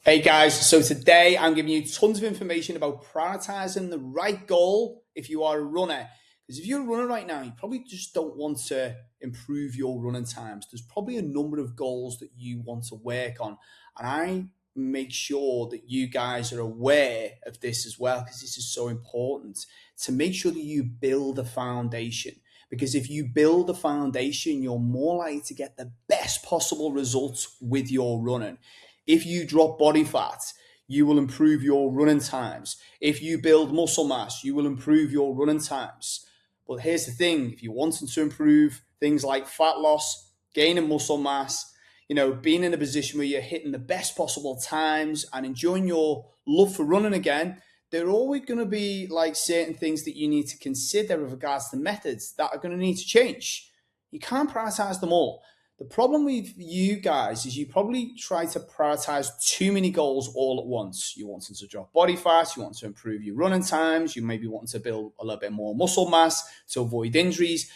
Hey guys, so today I'm giving you tons of information about prioritizing the right goal if you are a runner. Because if you're a runner right now, you probably just don't want to improve your running times. There's probably a number of goals that you want to work on. And I make sure that you guys are aware of this as well, because this is so important to make sure that you build a foundation. Because if you build a foundation, you're more likely to get the best possible results with your running. If you drop body fat, you will improve your running times. If you build muscle mass, you will improve your running times. But here's the thing, if you're wanting to improve things like fat loss, gaining muscle mass, being in a position where you're hitting the best possible times and enjoying your love for running again, there are always going to be like certain things that you need to consider with regards to methods that are going to need to change. You can't prioritize them all. The problem with you guys is you probably try to prioritize too many goals all at once. You want to drop body fat, you want to improve your running times, you maybe want to build a little bit more muscle mass to avoid injuries.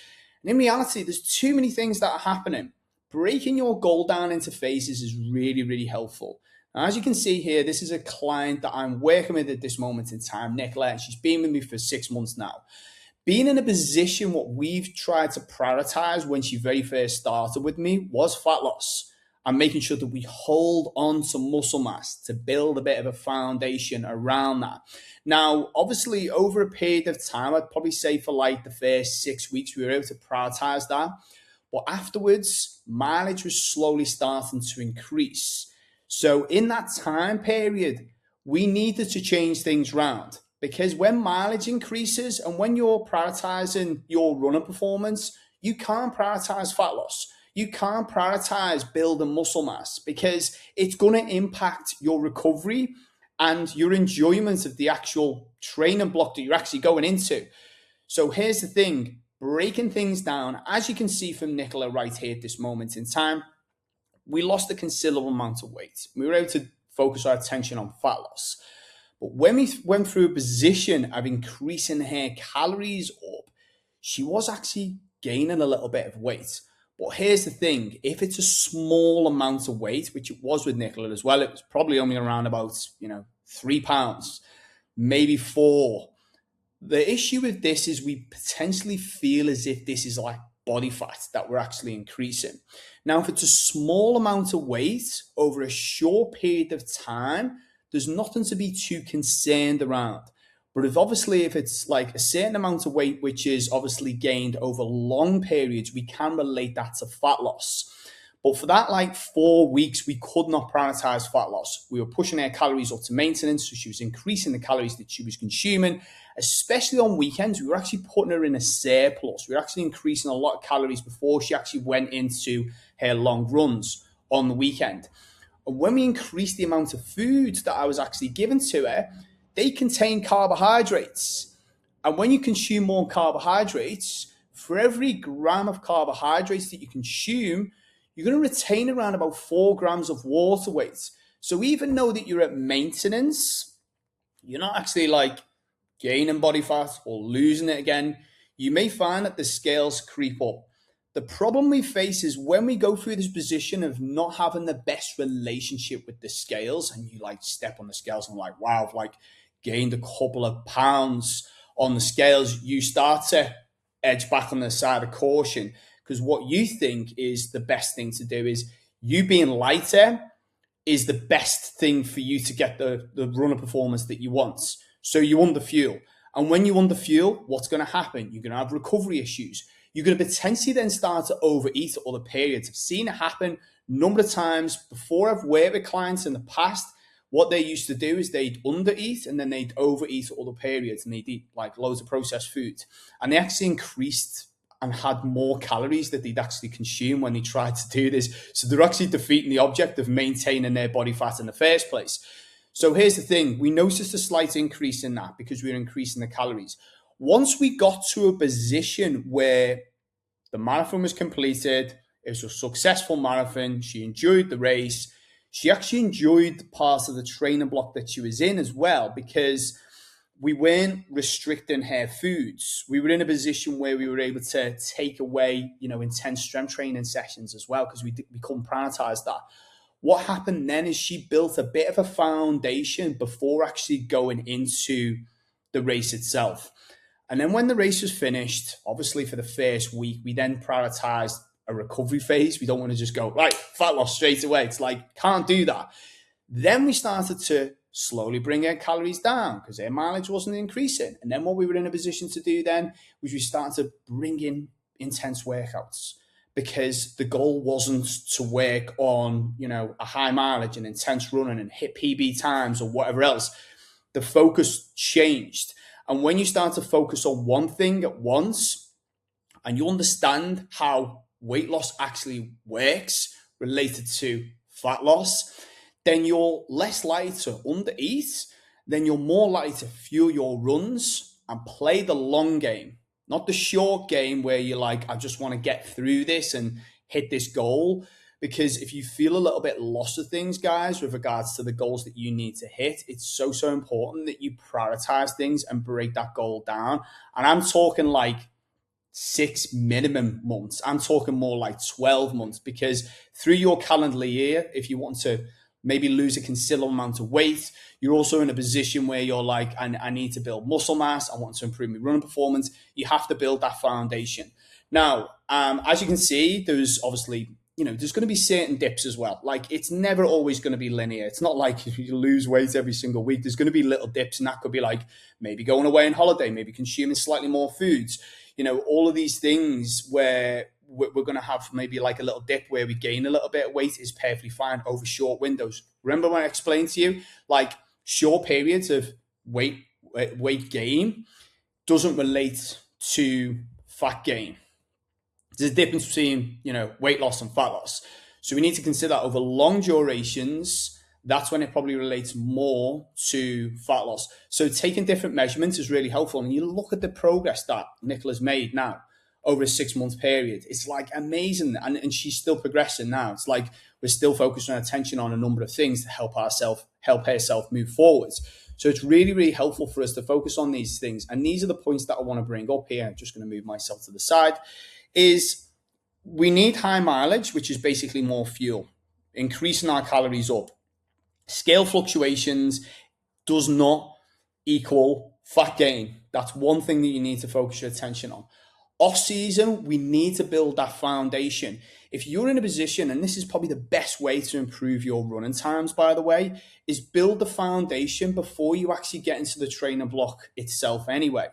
And in reality, there's too many things that are happening. Breaking your goal down into phases is really, really helpful. Now, as you can see here, this is a client that I'm working with at this moment in time, Nicola, and she's been with me for 6 months now. Being in a position, what we've tried to prioritize when she very first started with me was fat loss and making sure that we hold on to muscle mass to build a bit of a foundation around that. Now, obviously, over a period of time, I'd probably say for like the first 6 weeks, we were able to prioritize that. But afterwards, mileage was slowly starting to increase. So in that time period, we needed to change things around. Because when mileage increases and when you're prioritizing your running performance, you can't prioritize fat loss. You can't prioritize building muscle mass because it's going to impact your recovery and your enjoyment of the actual training block that you're actually going into. So here's the thing, breaking things down, as you can see from Nicola right here at this moment in time, we lost a considerable amount of weight. We were able to focus our attention on fat loss. But when we went through a position of increasing her calories up, she was actually gaining a little bit of weight. But here's the thing, if it's a small amount of weight, which it was with Nicola as well, it was probably only around about, 3 pounds, maybe 4. The issue with this is we potentially feel as if this is like body fat that we're actually increasing. Now, if it's a small amount of weight over a short period of time, there's nothing to be too concerned around. But if it's like a certain amount of weight, which is obviously gained over long periods, we can relate that to fat loss. But for that like 4 weeks, we could not prioritize fat loss. We were pushing our calories up to maintenance, so she was increasing the calories that she was consuming, especially on weekends. We were actually putting her in a surplus. We were actually increasing a lot of calories before she actually went into her long runs on the weekend. And when we increased the amount of foods that I was actually giving to her, they contain carbohydrates. And when you consume more carbohydrates, for every gram of carbohydrates that you consume, you're going to retain around about 4 grams of water weight. So even though that you're at maintenance, you're not actually like gaining body fat or losing it again. You may find that the scales creep up. The problem we face is when we go through this position of not having the best relationship with the scales and you like step on the scales and like, wow, I've like gained a couple of pounds on the scales, you start to edge back on the side of caution because what you think is the best thing to do is you being lighter is the best thing for you to get the runner performance that you want. So you under fuel. And when you under fuel, what's going to happen? You're going to have recovery issues. You're going to potentially then start to overeat at other periods. I've seen it happen a number of times before. I've worked with clients in the past. What they used to do is they'd undereat and then they'd overeat at other periods and they'd eat like loads of processed food. And they actually increased and had more calories that they'd actually consume when they tried to do this. So they're actually defeating the object of maintaining their body fat in the first place. So here's the thing. We noticed a slight increase in that because we were increasing the calories. Once we got to a position where the marathon was completed, it was a successful marathon, she enjoyed the race, she actually enjoyed the part of the training block that she was in as well because we weren't restricting her foods. We were in a position where we were able to take away, intense strength training sessions as well because we couldn't prioritize that. What happened then is she built a bit of a foundation before actually going into the race itself. And then when the race was finished, obviously for the first week, we then prioritized a recovery phase. We don't want to just go, right, fat loss straight away. It's like, can't do that. Then we started to slowly bring our calories down because our mileage wasn't increasing. And then what we were in a position to do then was we started to bring in intense workouts because the goal wasn't to work on, a high mileage and intense running and hit PB times or whatever else. The focus changed. And when you start to focus on one thing at once and you understand how weight loss actually works related to fat loss, then you're less likely to undereat, then you're more likely to fuel your runs and play the long game, not the short game where you're like, I just want to get through this and hit this goal. Because if you feel a little bit lost of things, guys, with regards to the goals that you need to hit, it's so, so important that you prioritize things and break that goal down. And I'm talking like 6 minimum months. I'm talking more like 12 months, because through your calendar year, if you want to maybe lose a considerable amount of weight, you're also in a position where you're like, I need to build muscle mass. I want to improve my running performance. You have to build that foundation. Now, as you can see, there's obviously, there's going to be certain dips as well. Like, it's never always going to be linear. It's not like if you lose weight every single week. There's going to be little dips, and that could be like maybe going away on holiday, maybe consuming slightly more foods. All of these things where we're going to have maybe like a little dip where we gain a little bit of weight is perfectly fine over short windows. Remember when I explained to you, like, short periods of weight gain doesn't relate to fat gain. There's a difference between, weight loss and fat loss. So we need to consider that over long durations. That's when it probably relates more to fat loss. So taking different measurements is really helpful. And you look at the progress that Nicola's made now over a 6-month period. It's like amazing. And she's still progressing now. It's like we're still focusing our attention on a number of things to help herself move forwards. So it's really, really helpful for us to focus on these things. And these are the points that I want to bring up here. I'm just going to move myself to the side. Is we need high mileage, which is basically more fuel, increasing our calories up. Scale fluctuations does not equal fat gain. That's one thing that you need to focus your attention on. Off season, we need to build that foundation. If you're in a position, and this is probably the best way to improve your running times, by the way, is build the foundation before you actually get into the training block itself anyway.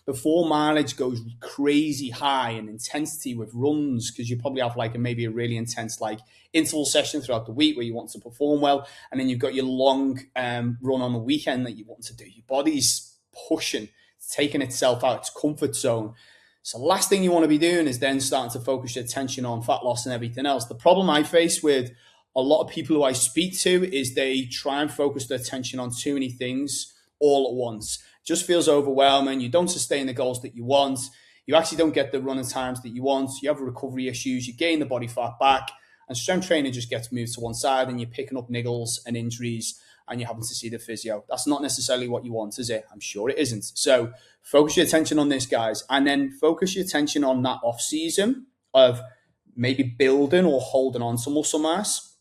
Before mileage goes crazy high in intensity with runs, because you probably have like maybe a really intense like interval session throughout the week where you want to perform well, and then you've got your long run on the weekend that you want to do. Your body's pushing, it's taking itself out its comfort zone. So the last thing you want to be doing is then starting to focus your attention on fat loss and everything else. The problem I face with a lot of people who I speak to is they try and focus their attention on too many things all at once. It just feels overwhelming. You don't sustain the goals that you want. You actually don't get the running times that you want. You have recovery issues. You gain the body fat back, and strength training just gets moved to one side, and you're picking up niggles and injuries, and you're having to see the physio. That's not necessarily what you want, is it? I'm sure it isn't. So focus your attention on this, guys, and then focus your attention on that off season of maybe building or holding on to muscle mass,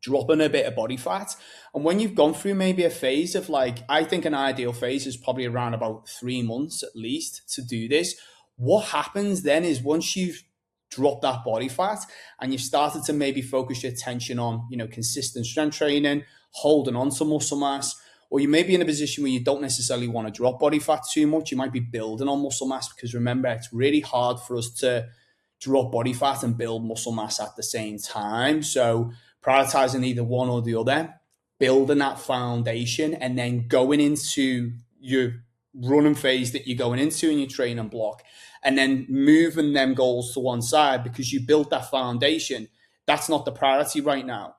dropping a bit of body fat. And when you've gone through maybe a phase of like, I think an ideal phase is probably around about 3 months at least to do this. What happens then is once you've dropped that body fat and you've started to maybe focus your attention on, consistent strength training, holding on to muscle mass, or you may be in a position where you don't necessarily want to drop body fat too much. You might be building on muscle mass, because remember, it's really hard for us to drop body fat and build muscle mass at the same time. So prioritizing either one or the other, building that foundation, and then going into your running phase that you're going into in your training block, and then moving them goals to one side because you built that foundation. That's not the priority right now.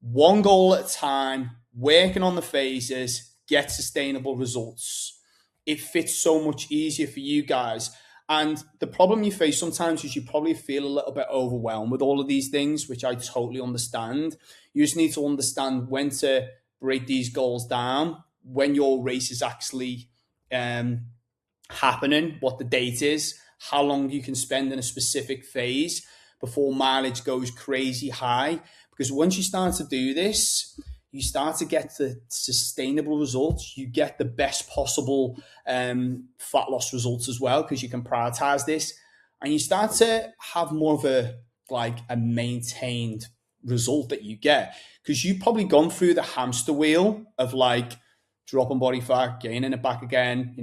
One goal at a time, working on the phases, get sustainable results. It fits so much easier for you guys. And the problem you face sometimes is you probably feel a little bit overwhelmed with all of these things, which I totally understand. You just need to understand when to break these goals down, when your race is actually happening, what the date is, how long you can spend in a specific phase before mileage goes crazy high. Because once you start to do this, you start to get the sustainable results. You get the best possible fat loss results as well, because you can prioritize this, and you start to have more of a maintained result that you get, because you've probably gone through the hamster wheel of like dropping body fat, gaining it back again,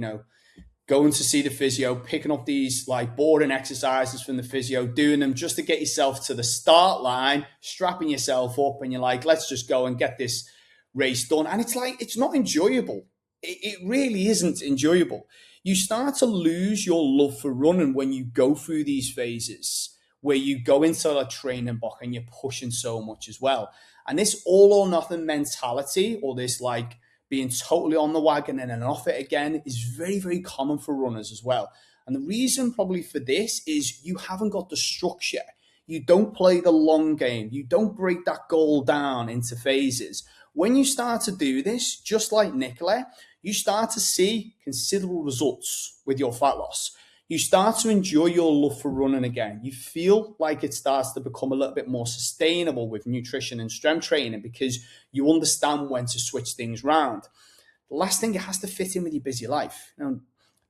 going to see the physio, picking up these like boring exercises from the physio, doing them just to get yourself to the start line, strapping yourself up, and you're like, let's just go and get this race done. And it's like, it's not enjoyable. It really isn't enjoyable. You start to lose your love for running when you go through these phases where you go into a training block and you're pushing so much as well. And this all or nothing mentality, or this like being totally on the wagon and then off it again, is very, very common for runners as well. And the reason probably for this is you haven't got the structure. You don't play the long game. You don't break that goal down into phases. When you start to do this, just like Nicola, you start to see considerable results with your fat loss. You start to enjoy your love for running again. You feel like it starts to become a little bit more sustainable with nutrition and strength training, because you understand when to switch things around. The last thing, it has to fit in with your busy life.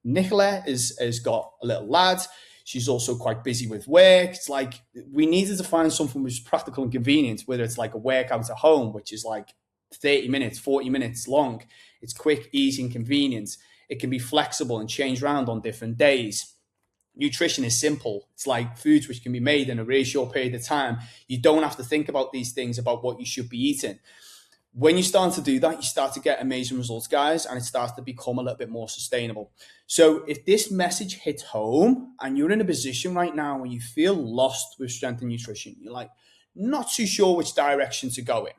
Nicola has got a little lad. She's also quite busy with work. It's like we needed to find something which is practical and convenient, whether it's like a workout at home, which is like 30 minutes, 40 minutes long. It's quick, easy, and convenient. It can be flexible and change around on different days. Nutrition is simple. It's like foods which can be made in a really short period of time. You don't have to think about these things, about what you should be eating. When you start to do that, you start to get amazing results, guys, and it starts to become a little bit more sustainable. So if this message hits home and you're in a position right now where you feel lost with strength and nutrition, you're like not too sure which direction to go in,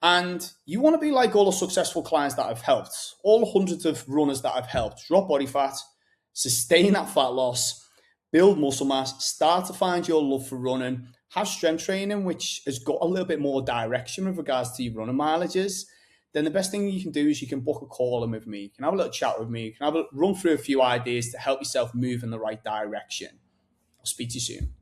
and you want to be like all the successful clients that I've helped, all the hundreds of runners that I've helped drop body fat, sustain that fat loss, build muscle mass, start to find your love for running, have strength training, which has got a little bit more direction with regards to your running mileages, then the best thing you can do is you can book a call in with me. You can have a little chat with me. You can run through a few ideas to help yourself move in the right direction. I'll speak to you soon.